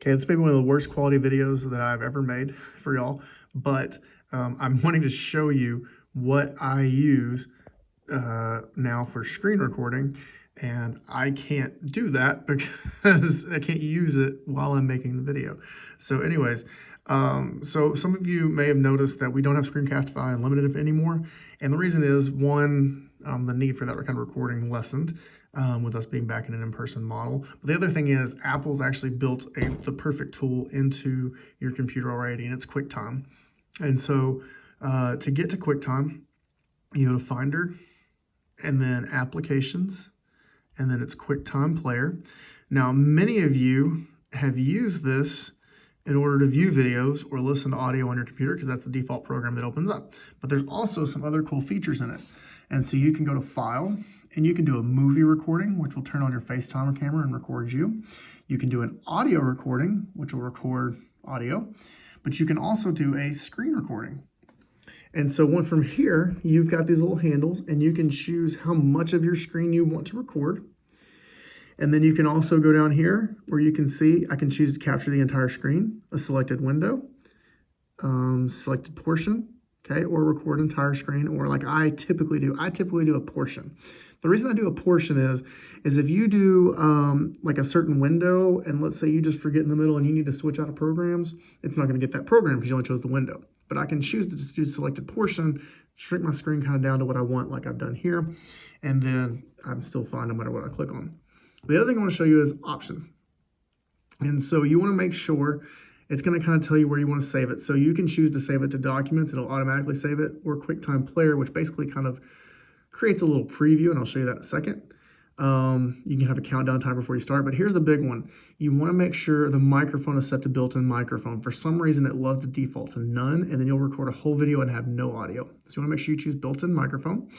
Okay, this may be one of the worst quality videos that I've ever made for y'all, but I'm wanting to show you what I use now for screen recording, and I can't do that because I can't use it while I'm making the video. So anyways, so some of you may have noticed that we don't have Screencastify Unlimited anymore, and the reason is, one, the need for that kind of recording lessened with us being back in an in-person model. But the other thing is, Apple's actually built the perfect tool into your computer already, and it's QuickTime. And so to get to QuickTime, you go to Finder, and then Applications, and then it's QuickTime Player. Now, many of you have used this in order to view videos or listen to audio on your computer because that's the default program that opens up. But there's also some other cool features in it. And so you can go to File, and you can do a movie recording, which will turn on your FaceTime camera and record you. You can do an audio recording, which will record audio. But you can also do a screen recording. And so from here, you've got these little handles, and you can choose how much of your screen you want to record. And then you can also go down here where you can see, I can choose to capture the entire screen, a selected window, selected portion, okay, or record entire screen, or like I typically do a portion. The reason I do a portion is if you do like a certain window, and let's say you just forget in the middle and you need to switch out of programs, it's not going to get that program because you only chose the window. But I can choose to just do selected portion, shrink my screen kind of down to what I want, like I've done here, and then I'm still fine no matter what I click on. The other thing I want to show you is options. And so you want to make sure it's going to kind of tell you where you want to save it. So you can choose to save it to documents, it'll automatically save it, or QuickTime Player, which basically kind of creates a little preview, and I'll show you that in a second. You can have a countdown time before you start, but here's the big one. You want to make sure the microphone is set to built-in microphone. For some reason, it loves to default to none, and then you'll record a whole video and have no audio. So you want to make sure you choose built-in microphone.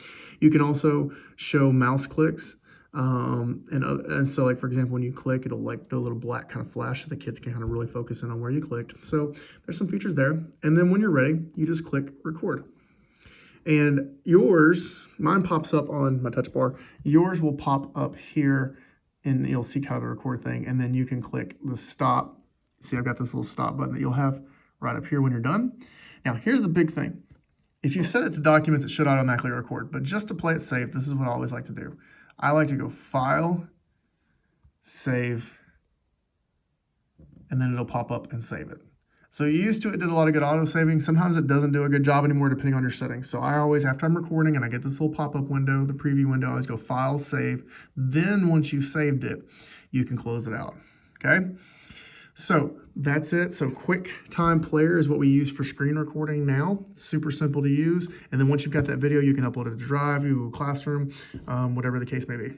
You can also show mouse clicks. And so, like, for example, when you click, it'll like do a little black kind of flash so the kids can kind of really focus in on where you clicked. So there's some features there. And then when you're ready, you just click record. And mine pops up on my touch bar. Yours will pop up here, and you'll see kind of the record thing. And then you can click the stop. See, I've got this little stop button that you'll have right up here when you're done. Now, here's the big thing. If you set it to documents, it should automatically record. But just to play it safe, this is what I always like to do. I like to go File, Save, and then it'll pop up and save it. So you used to, it did a lot of good auto saving. Sometimes it doesn't do a good job anymore depending on your settings. So I always, after I'm recording and I get this little pop-up window, the preview window, I always go File, Save. Then once you've saved it, you can close it out, okay? So that's it. So QuickTime Player is what we use for screen recording now. Super simple to use. And then once you've got that video, you can upload it to Drive, Google Classroom, whatever the case may be.